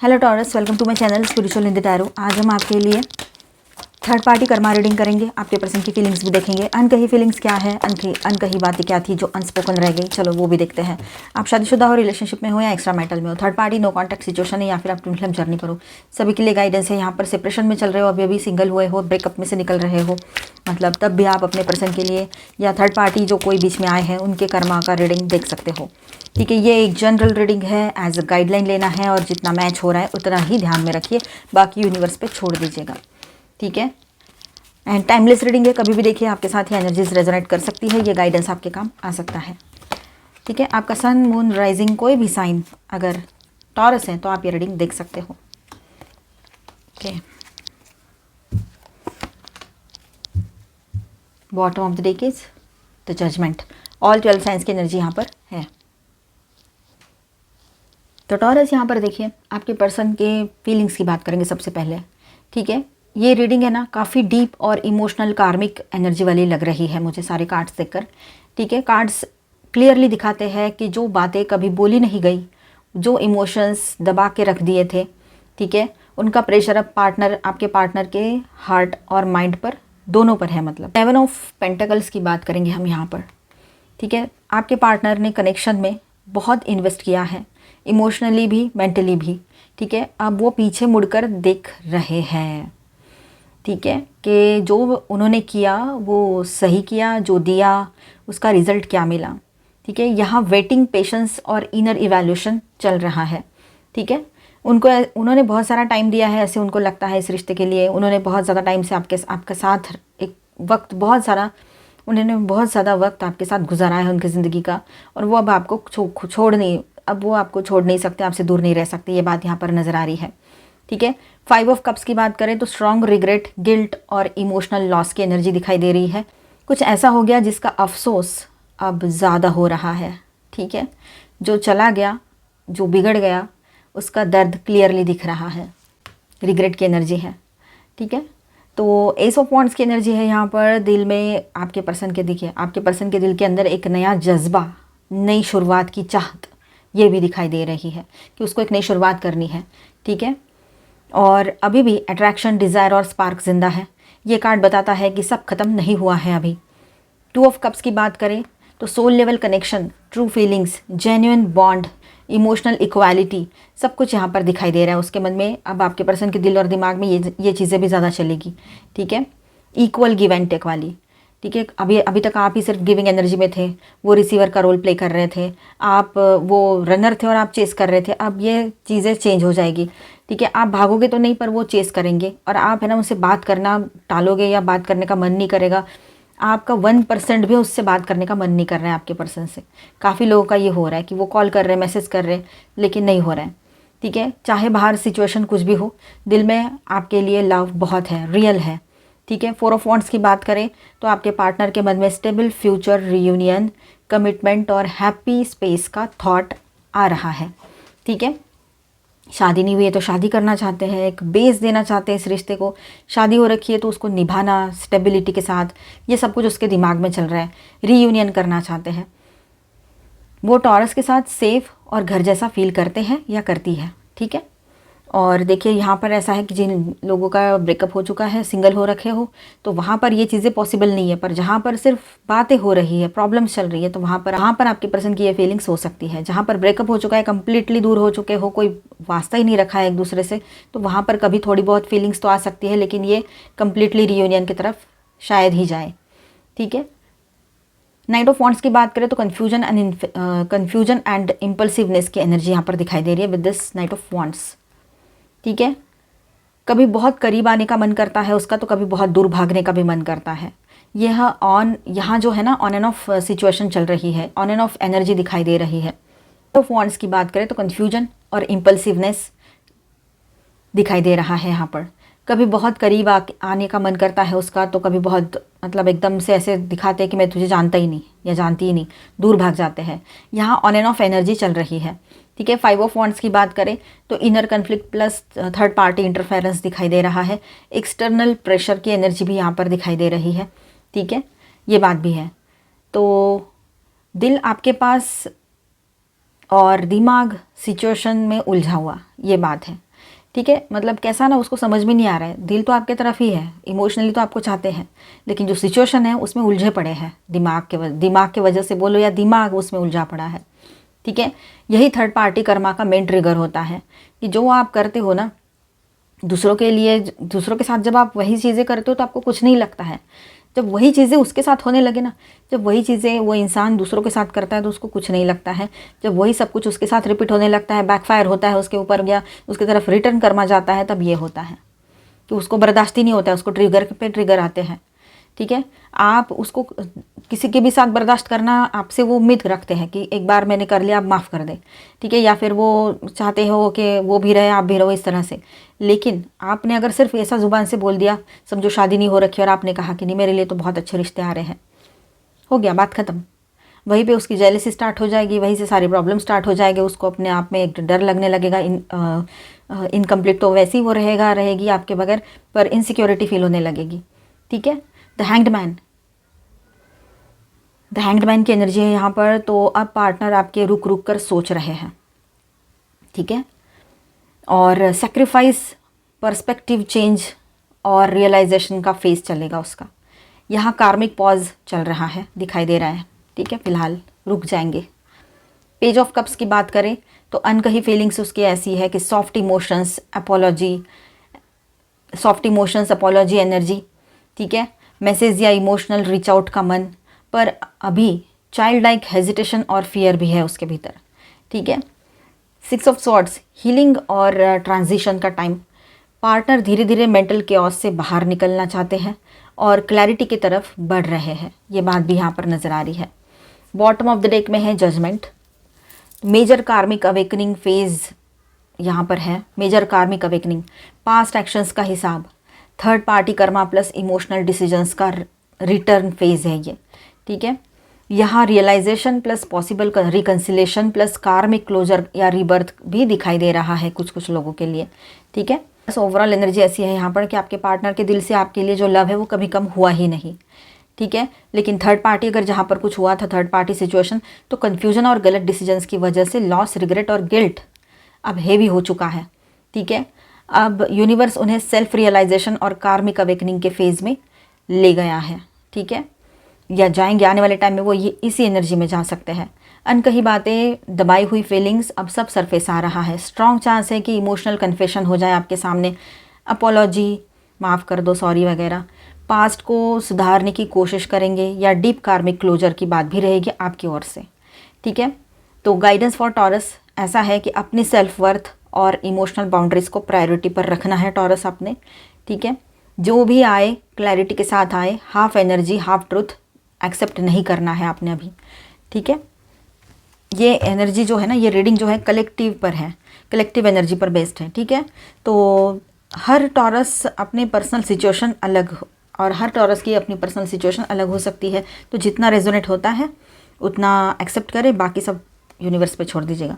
Hello Taurus, welcome to my channel spiritual in the tarot. आज हम आपके लिए थर्ड पार्टी कर्मा रीडिंग करेंगे। आपके पर्सन की फीलिंग्स भी देखेंगे। अनकही फीलिंग्स क्या है, अनकही बातें क्या थी जो अनस्पोकन रह गई, चलो वो भी देखते हैं। आप शादीशुदा हो, रिलेशनशिप में हो या एक्स्ट्रा मैरिटल में हो, third party no contact situation है या फिर आप ट्विन फ्लेम जर्नी पर हो, सभी के लिए गाइडेंस है। यहाँ पर सेपरेशन में चल रहे हो, अभी सिंगल हुए हो, ब्रेकअप में से निकल रहे हो, मतलब तब भी आप अपने पर्सन के लिए या थर्ड पार्टी जो कोई बीच में आए हैं उनके कर्मा का रीडिंग देख सकते हो। ठीक है, ये एक जनरल रीडिंग है, एज अ गाइडलाइन लेना है और जितना मैच हो रहा है उतना ही ध्यान में रखिए, बाकी यूनिवर्स पे छोड़ दीजिएगा। ठीक है, एंड टाइमलेस रीडिंग है, कभी भी देखिए आपके साथ ये एनर्जीज रेजोनेट कर सकती है, ये गाइडेंस आपके काम आ सकता है। ठीक है, आपका सन, मून, राइजिंग कोई भी साइन अगर टॉरस है तो आप ये रीडिंग देख सकते हो। Okay, bottom of the deck is the judgement. All 12 signs की एनर्जी यहाँ पर है। तो टॉरस यहाँ पर देखिए, आपके पर्सन के फीलिंग्स की बात करेंगे सबसे पहले। ठीक है, ये रीडिंग है ना, काफ़ी डीप और इमोशनल कार्मिक एनर्जी वाली लग रही है मुझे सारे कार्ड्स देखकर। ठीक है, कार्ड्स क्लियरली दिखाते हैं कि जो बातें कभी बोली नहीं गई, जो इमोशंस दबा के रख दिए थे, ठीक है, उनका प्रेशर अब आपके पार्टनर के हार्ट और माइंड पर, दोनों पर है। मतलब 7 ऑफ पेंटिकल्स की बात करेंगे हम यहाँ पर। ठीक है, आपके पार्टनर ने कनेक्शन में बहुत इन्वेस्ट किया है, इमोशनली भी, मेंटली भी। ठीक है, अब वो पीछे मुड़कर देख रहे हैं। ठीक है, कि जो उन्होंने किया वो सही किया, जो दिया उसका रिजल्ट क्या मिला। ठीक है, यहाँ वेटिंग, पेशेंस और इनर इवैल्यूएशन चल रहा है। ठीक है, उन्होंने बहुत सारा टाइम दिया है, ऐसे उनको लगता है इस रिश्ते के लिए। उन्होंने बहुत ज़्यादा टाइम से आपके साथ एक वक्त, उन्होंने बहुत ज़्यादा वक्त आपके साथ गुजारा है उनकी ज़िंदगी का, और वो अब आपको छोड़ नहीं सकते, आपसे दूर नहीं रह सकते, ये बात यहाँ पर नज़र आ रही है। ठीक है, 5 ऑफ कप्स की बात करें तो स्ट्रॉन्ग रिग्रेट, गिल्ट और इमोशनल लॉस की एनर्जी दिखाई दे रही है। कुछ ऐसा हो गया जिसका अफसोस अब ज़्यादा हो रहा है। ठीक है, जो चला गया, जो बिगड़ गया, उसका दर्द क्लियरली दिख रहा है। रिग्रेट की एनर्जी है। ठीक है, तो एस ऑफ वॉन्ड्स की एनर्जी है यहाँ पर। दिल में आपके पर्सन के, देखिए आपके पर्सन के दिल के अंदर एक नया जज्बा, नई शुरुआत की चाहत, ये भी दिखाई दे रही है कि उसको एक नई शुरुआत करनी है। ठीक है, और अभी भी अट्रैक्शन, डिज़ायर और स्पार्क जिंदा है। ये कार्ड बताता है कि सब खत्म नहीं हुआ है अभी। 2 ऑफ कप्स की बात करें तो soul level connection, true feelings, genuine bond, emotional equality, सब कुछ यहाँ पर दिखाई दे रहा है उसके मन में। अब आपके पर्सन के दिल और दिमाग में ये चीज़ें भी ज़्यादा चलेगी। ठीक है, इक्वल गिव एंड टेक वाली। ठीक है, अभी तक आप ही सिर्फ गिविंग एनर्जी में थे, वो रिसीवर का रोल प्ले कर रहे थे, आप वो रनर थे और आप चेस कर रहे थे। अब ये चीज़ें चेंज हो जाएगी। ठीक है, आप भागोगे तो नहीं, पर वो चेस करेंगे, और आप है ना उनसे बात करना टालोगे या बात करने का मन नहीं करेगा। आपका 1% भी उससे बात करने का मन नहीं कर रहा है आपके पर्सन से। काफ़ी लोगों का ये हो रहा है कि वो कॉल कर रहे हैं, मैसेज कर रहे हैं, लेकिन नहीं हो रहा है। ठीक है, चाहे बाहर सिचुएशन कुछ भी हो, दिल में आपके लिए लव बहुत है, रियल है। ठीक है, 4 ऑफ वॉन्ड्स की बात करें तो आपके पार्टनर के मन में स्टेबल फ्यूचर, रियूनियन, कमिटमेंट और हैप्पी स्पेस का थॉट आ रहा है। ठीक है, शादी नहीं हुई है तो शादी करना चाहते हैं, एक बेस देना चाहते हैं इस रिश्ते को। शादी हो रखी है तो उसको निभाना स्टेबिलिटी के साथ, ये सब कुछ उसके दिमाग में चल रहा है। रीयूनियन करना चाहते हैं, वो टॉरस के साथ सेफ और घर जैसा फील करते हैं या करती है। ठीक है, और देखिए यहाँ पर ऐसा है कि जिन लोगों का ब्रेकअप हो चुका है, सिंगल हो रखे हो, तो वहाँ पर ये चीज़ें पॉसिबल नहीं है। पर जहाँ पर सिर्फ बातें हो रही है, प्रॉब्लम्स चल रही है, तो वहाँ पर आपके पर्सन की ये फीलिंग्स हो सकती है। जहाँ पर ब्रेकअप हो चुका है, कम्प्लीटली दूर हो चुके हो, कोई वास्ता ही नहीं रखा है एक दूसरे से, तो वहाँ पर कभी थोड़ी बहुत फीलिंग्स तो आ सकती है, लेकिन ये कम्प्लीटली रियूनियन की तरफ शायद ही जाए। ठीक है, नाइट ऑफ वॉन्ड्स की बात करें तो कन्फ्यूजन एंड इम्पल्सिवनेस की एनर्जी यहाँ पर दिखाई दे रही है with this night of wands. ठीक है, कभी बहुत करीब आने का मन करता है उसका, तो कभी बहुत दूर भागने का भी मन करता है। यहाँ जो है ना, ऑन एंड ऑफ सिचुएशन चल रही है, ऑन एंड ऑफ एनर्जी दिखाई दे रही है। ऑफ वॉन्ड्स की बात करें तो कन्फ्यूजन और इम्पल्सिवनेस दिखाई दे रहा है यहाँ पर। कभी बहुत करीब आने का मन करता है उसका, तो कभी बहुत, मतलब एकदम से ऐसे दिखाते हैं कि मैं तुझे जानता ही नहीं या जानती ही नहीं, दूर भाग जाते हैं। यहाँ ऑन एंड ऑफ एनर्जी चल रही है। ठीक है, 5 ऑफ वॉन्ड्स की बात करें तो inner conflict plus third party interference दिखाई दे रहा है। एक्सटर्नल प्रेशर की एनर्जी भी यहाँ पर दिखाई दे रही है। ठीक है, ये बात भी है। तो दिल आपके पास और दिमाग सिचुएशन में उलझा हुआ, ये बात है। ठीक है, मतलब कैसा ना, उसको समझ में नहीं आ रहा है, दिल तो आपके तरफ ही है, इमोशनली तो आपको चाहते हैं, लेकिन जो सिचुएशन है उसमें उलझे पड़े हैं, दिमाग के वजह से बोलो या दिमाग उसमें उलझा पड़ा है। ठीक है, यही थर्ड पार्टी कर्मा का मेन ट्रिगर होता है कि जो आप करते हो ना दूसरों के लिए, दूसरों के साथ जब आप वही चीज़ें करते हो तो आपको कुछ नहीं लगता है, जब वही चीज़ें उसके साथ होने लगे ना, जब वही चीज़ें वो इंसान दूसरों के साथ करता है तो उसको कुछ नहीं लगता है, जब वही सब कुछ उसके साथ रिपीट होने लगता है, बैकफायर होता है उसके ऊपर या उसकी तरफ रिटर्न कर्मा जाता है, तब ये होता है कि उसको बर्दाश्त ही नहीं होता है, उसको ट्रिगर पे ट्रिगर आते हैं। ठीक है, आप उसको किसी के भी साथ बर्दाश्त करना, आपसे वो उम्मीद रखते हैं कि एक बार मैंने कर लिया, आप माफ़ कर दे। ठीक है, या फिर वो चाहते हो कि वो भी रहे आप भी रहो, इस तरह से। लेकिन आपने अगर सिर्फ ऐसा ज़ुबान से बोल दिया, समझो शादी नहीं हो रखी और आपने कहा कि नहीं मेरे लिए तो बहुत अच्छे रिश्ते आ रहे हैं, हो गया, बात ख़त्म। वहीं पे उसकी जेलसी स्टार्ट हो जाएगी, वहीं से सारी प्रॉब्लम स्टार्ट हो जाएगी, उसको अपने आप में एक डर लगने लगेगा, इनकम्प्लीट तो वैसे ही वो रहेगी आपके बगैर, पर इनसिक्योरिटी फील होने लगेगी। ठीक है, द हैंग्ड मैन की एनर्जी है यहाँ पर। तो अब पार्टनर आपके रुक रुक कर सोच रहे हैं, ठीक है, और सेक्रीफाइस, पर्सपेक्टिव चेंज और रियलाइजेशन का फेज चलेगा उसका। यहाँ कार्मिक पॉज चल रहा है, दिखाई दे रहा है। ठीक है, फिलहाल रुक जाएंगे। पेज ऑफ कप्स की बात करें तो अनकही फीलिंग्स उसकी ऐसी है कि सॉफ्ट इमोशंस अपोलॉजी एनर्जी। ठीक है, मैसेज या इमोशनल रीच आउट का मन, पर अभी चाइल्ड लाइक हेजिटेशन और फियर भी है उसके भीतर। ठीक है, 6 ऑफ स्वॉर्ड्स, हीलिंग और ट्रांजिशन का टाइम। पार्टनर धीरे धीरे मेंटल केओस से बाहर निकलना चाहते हैं और क्लैरिटी की तरफ बढ़ रहे हैं, ये बात भी यहाँ पर नज़र आ रही है। बॉटम ऑफ द डेक में है जजमेंट। मेजर कार्मिक अवेकनिंग फेज यहाँ पर है, मेजर कार्मिक अवेकनिंग, पास्ट एक्शंस का हिसाब, third party karma plus emotional decisions का रिटर्न फेज है ये। ठीक है, यहाँ realisation plus possible reconciliation plus karmic closure या रीबर्थ भी दिखाई दे रहा है कुछ लोगों के लिए। ठीक है, बस ओवरऑल एनर्जी ऐसी है यहाँ पर कि आपके पार्टनर के दिल से आपके लिए जो लव है वो कभी कम हुआ ही नहीं। ठीक है, लेकिन थर्ड पार्टी अगर जहाँ पर कुछ हुआ था, थर्ड पार्टी सिचुएशन, तो कन्फ्यूजन और गलत डिसीजंस की वजह से लॉस, रिग्रेट और गिल्ट अब हेवी हो चुका है। ठीक है, अब यूनिवर्स उन्हें सेल्फ रियलाइजेशन और कार्मिक अवेकनिंग के फेज में ले गया है। ठीक है, या जाएंगे, आने वाले टाइम में वो ये इसी एनर्जी में जा सकते हैं। अनकही बातें, दबाई हुई फीलिंग्स, अब सब सरफेस आ रहा है। स्ट्रॉन्ग चांस है कि इमोशनल कन्फेशन हो जाए आपके सामने, अपोलॉजी, माफ़ कर दो, सॉरी वगैरह, पास्ट को सुधारने की कोशिश करेंगे, या डीप कार्मिक क्लोजर की बात भी रहेगी आपकी ओर से। ठीक है, तो गाइडेंस फॉर टॉरस ऐसा है कि अपनी सेल्फ वर्थ और इमोशनल बाउंड्रीज़ को प्रायोरिटी पर रखना है टॉरस अपने। ठीक है, जो भी आए क्लैरिटी के साथ आए, half energy half truth accept नहीं करना है आपने अभी। ठीक है, ये एनर्जी जो है ना, ये रीडिंग जो है कलेक्टिव पर है, कलेक्टिव एनर्जी पर बेस्ड है। ठीक है, तो हर टॉरस अपने पर्सनल सिचुएशन अलग, और हर टॉरस की अपनी पर्सनल सिचुएशन अलग हो सकती है, तो जितना रेजोनेट होता है उतना एक्सेप्ट करें, बाकी सब यूनिवर्स पे छोड़ दीजिएगा।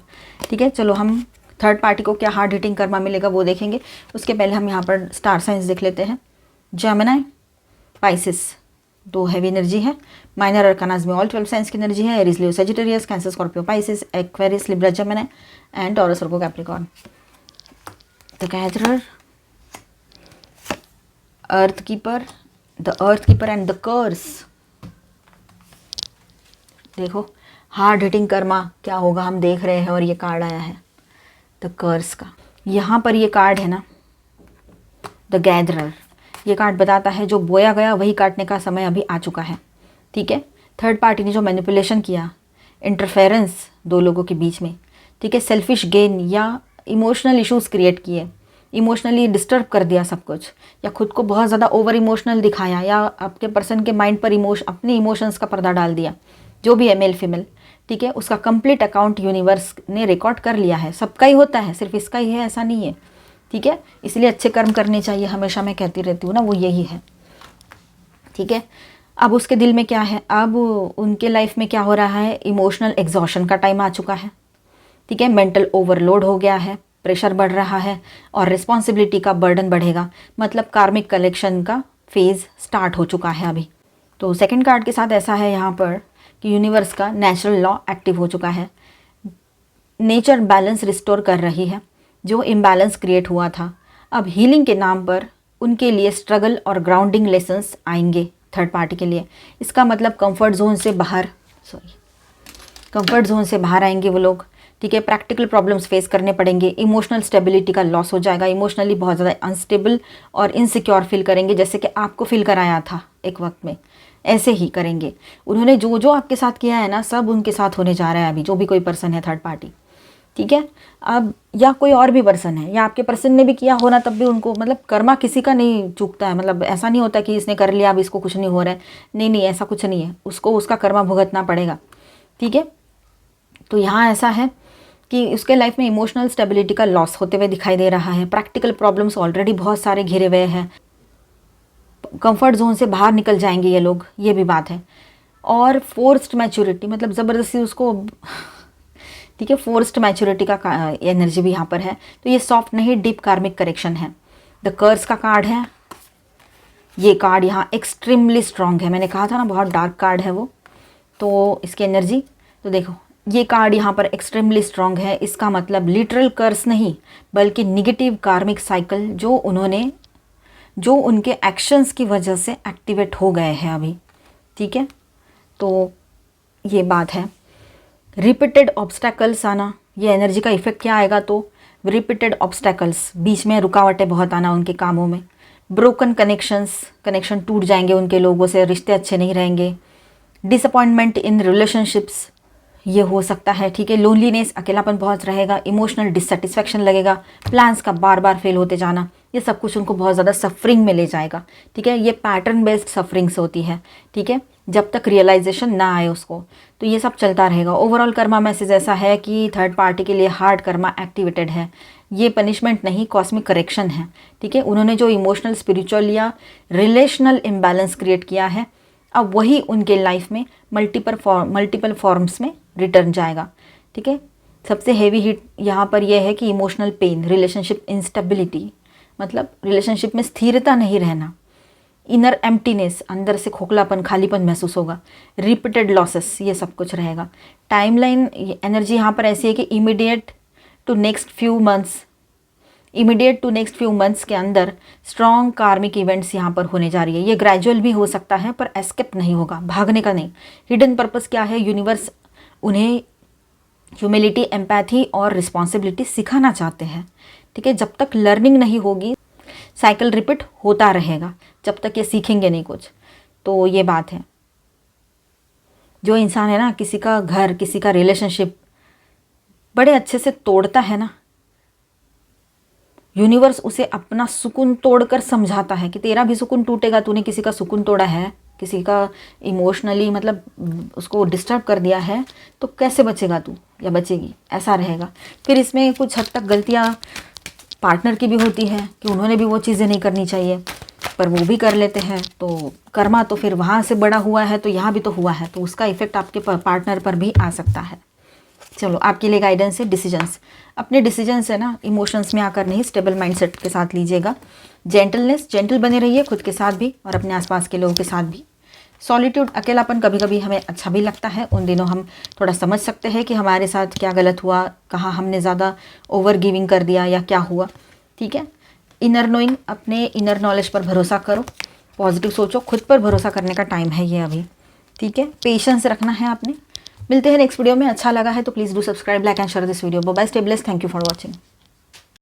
ठीक है, चलो हम थर्ड पार्टी को क्या हार्ड हिटिंग कर्मा मिलेगा वो देखेंगे। उसके पहले हम यहाँ पर स्टार साइंस देख लेते हैं। जेमिनी, पाइसिस, दो हैवी एनर्जी है। माइनर अरकानाज में ऑल 12 साइंस की एनर्जी है। Aries, Leo, Sagittarius, Cancer, Scorpio, Pisces, Aquarius, Libra, Gemini and Taurus, Virgo, Capricorn. The gatherer, earth keeper, the earth keeper and the curse. देखो hard hitting Karma क्या होगा हम देख रहे हैं, और ये कार्ड आया है द कर्स का। यहाँ पर ये कार्ड है ना, द गैदरर, ये कार्ड बताता है जो बोया गया वही काटने का समय अभी आ चुका है। ठीक है, थर्ड पार्टी ने जो मैनिपुलेशन किया, इंटरफेरेंस दो लोगों के बीच में, ठीक है, सेल्फिश गेन या इमोशनल इश्यूज क्रिएट किए, इमोशनली डिस्टर्ब कर दिया सब कुछ, या खुद को बहुत ज़्यादा ओवर इमोशनल दिखाया, या आपके पर्सन के माइंड पर अपने इमोशंस का पर्दा डाल दिया, जो भी है मेल फीमेल। ठीक है, उसका कंप्लीट अकाउंट यूनिवर्स ने रिकॉर्ड कर लिया है। सबका ही होता है, सिर्फ इसका ही है ऐसा नहीं है। ठीक है, इसलिए अच्छे कर्म करने चाहिए, हमेशा मैं कहती रहती हूँ ना, वो यही है। ठीक है, अब उसके दिल में क्या है, अब उनके लाइफ में क्या हो रहा है, इमोशनल एग्जॉशन का टाइम आ चुका है। ठीक है, मेंटल ओवरलोड हो गया है, प्रेशर बढ़ रहा है और रिस्पॉन्सिबिलिटी का बर्डन बढ़ेगा, मतलब कार्मिक कलेक्शन का फेज स्टार्ट हो चुका है अभी। तो सेकंड कार्ड के साथ ऐसा है यहाँ पर कि यूनिवर्स का नेचुरल लॉ एक्टिव हो चुका है, नेचर बैलेंस रिस्टोर कर रही है। जो इम्बैलेंस क्रिएट हुआ था। अब हीलिंग के नाम पर उनके लिए स्ट्रगल और ग्राउंडिंग लेसन्स आएंगे थर्ड पार्टी के लिए। इसका मतलब कंफर्ट जोन से बाहर आएंगे वो लोग, ठीक है। प्रैक्टिकल प्रॉब्लम्स फेस करने पड़ेंगे, इमोशनल स्टेबिलिटी का लॉस हो जाएगा, इमोशनली बहुत ज़्यादा अनस्टेबल और इनसिक्योर फील करेंगे, जैसे कि आपको फील कराया था एक वक्त में, ऐसे ही करेंगे। उन्होंने जो जो आपके साथ किया है ना, सब उनके साथ होने जा रहा है अभी, जो भी कोई पर्सन है थर्ड पार्टी, ठीक है। अब या कोई और भी पर्सन है, या आपके पर्सन ने भी किया होना तब भी उनको, मतलब कर्मा किसी का नहीं चूकता है, मतलब ऐसा नहीं होता कि इसने कर लिया अब इसको कुछ नहीं हो रहा है, नहीं, ऐसा कुछ नहीं है, उसको उसका कर्मा भुगतना पड़ेगा, ठीक है। तो यहाँ ऐसा है कि उसके लाइफ में इमोशनल स्टेबिलिटी का लॉस होते हुए दिखाई दे रहा है। प्रैक्टिकल प्रॉब्लम्स ऑलरेडी बहुत सारे घिरे हुए हैं, कंफर्ट जोन से बाहर निकल जाएंगे ये लोग, ये भी बात है। और फोर्स्ड मैच्योरिटी, मतलब ज़बरदस्ती उसको, ठीक है, फोर्स्ड मैच्योरिटी का एनर्जी भी यहाँ पर है। तो ये सॉफ्ट नहीं, डीप कार्मिक करेक्शन है। द कर्स का कार्ड है, ये कार्ड यहाँ एक्सट्रीमली स्ट्रॉन्ग है, मैंने कहा था ना बहुत डार्क कार्ड है वो, तो इसकी एनर्जी तो देखो, ये कार्ड यहाँ पर एक्सट्रीमली स्ट्रॉन्ग है। इसका मतलब लिटरल कर्स नहीं, बल्कि निगेटिव कार्मिक साइकिल जो उनके एक्शंस की वजह से एक्टिवेट हो गए हैं अभी, ठीक है। तो ये बात है। रिपीटेड ऑब्स्टैकल्स आना, ये एनर्जी का इफेक्ट क्या आएगा, तो रिपीटेड ऑब्स्टैकल्स, बीच में रुकावटें बहुत आना उनके कामों में। ब्रोकन कनेक्शन टूट जाएंगे उनके लोगों से, रिश्ते अच्छे नहीं रहेंगे। डिसअपॉइंटमेंट इन रिलेशनशिप्स, ये हो सकता है, ठीक है। लोनलीनेस, अकेलापन बहुत रहेगा। इमोशनल डिससेटिस्फैक्शन लगेगा। प्लान्स का बार बार फेल होते जाना, ये सब कुछ उनको बहुत ज़्यादा सफरिंग में ले जाएगा, ठीक है। ये पैटर्न बेस्ड सफरिंग्स होती है, ठीक है, जब तक रियलाइजेशन ना आए उसको, तो ये सब चलता रहेगा। ओवरऑल कर्मा मैसेज ऐसा है कि थर्ड पार्टी के लिए हार्ड कर्मा एक्टिवेटेड है। ये पनिशमेंट नहीं, कॉस्मिक करेक्शन है, ठीक है। उन्होंने जो इमोशनल, स्पिरिचुअल या रिलेशनल इम्बैलेंस क्रिएट किया है, अब वही उनके लाइफ में मल्टीपल फॉर्म्स में रिटर्न जाएगा, ठीक है। सबसे हेवी हिट यहाँ पर यह है कि इमोशनल पेन, रिलेशनशिप इंस्टेबिलिटी, मतलब रिलेशनशिप में स्थिरता नहीं रहना। इनर एम्प्टीनेस, अंदर से खोखलापन, खालीपन महसूस होगा। रिपीटेड लॉसेस, ये सब कुछ रहेगा। टाइमलाइन एनर्जी यहाँ पर ऐसी है कि immediate to next few months के अंदर स्ट्रॉन्ग कार्मिक इवेंट्स यहाँ पर होने जा रही है। ये ग्रेजुअल भी हो सकता है, पर एस्केप नहीं होगा, भागने का नहीं। हिडन पर्पस क्या है, यूनिवर्स उन्हें ह्यूमिलिटी, एम्पैथी और रिस्पॉन्सिबिलिटी सिखाना चाहते हैं, ठीक है। जब तक लर्निंग नहीं होगी, साइकिल रिपीट होता रहेगा, जब तक ये सीखेंगे नहीं कुछ, तो ये बात है। जो इंसान है ना, किसी का घर, किसी का रिलेशनशिप बड़े अच्छे से तोड़ता है ना, यूनिवर्स उसे अपना सुकून तोड़कर समझाता है कि तेरा भी सुकून टूटेगा, तूने किसी का सुकून तोड़ा है, किसी का इमोशनली मतलब उसको डिस्टर्ब कर दिया है, तो कैसे बचेगा तू या बचेगी, ऐसा रहेगा। फिर इसमें कुछ हद तक गलतियाँ पार्टनर की भी होती है कि उन्होंने भी वो चीज़ें नहीं करनी चाहिए, पर वो भी कर लेते हैं, तो कर्मा तो फिर वहाँ से बड़ा हुआ है, तो यहाँ भी तो हुआ है, तो उसका इफेक्ट आपके पार्टनर पर भी आ सकता है। चलो, आपके लिए गाइडेंस है डिसीजंस। अपने डिसीजंस है ना, इमोशंस में आकर नहीं, स्टेबल माइंडसेट के साथ लीजिएगा। जेंटल बने रहिए खुद के साथ भी और अपने आसपास के लोगों के साथ भी। सॉलिट्यूड, अकेलापन कभी कभी हमें अच्छा भी लगता है, उन दिनों हम थोड़ा समझ सकते हैं कि हमारे साथ क्या गलत हुआ, कहाँ हमने ज़्यादा ओवर गिविंग कर दिया या क्या हुआ, ठीक है। इनर नोइंग, अपने इनर नॉलेज पर भरोसा करो, पॉजिटिव सोचो, खुद पर भरोसा करने का टाइम है ये अभी, ठीक है। पेशेंस रखना है आपने। मिलते हैं नेक्स्ट वीडियो में। अच्छा लगा है तो please do subscribe, like and share this video. Bye, stay blessed, thank you for watching.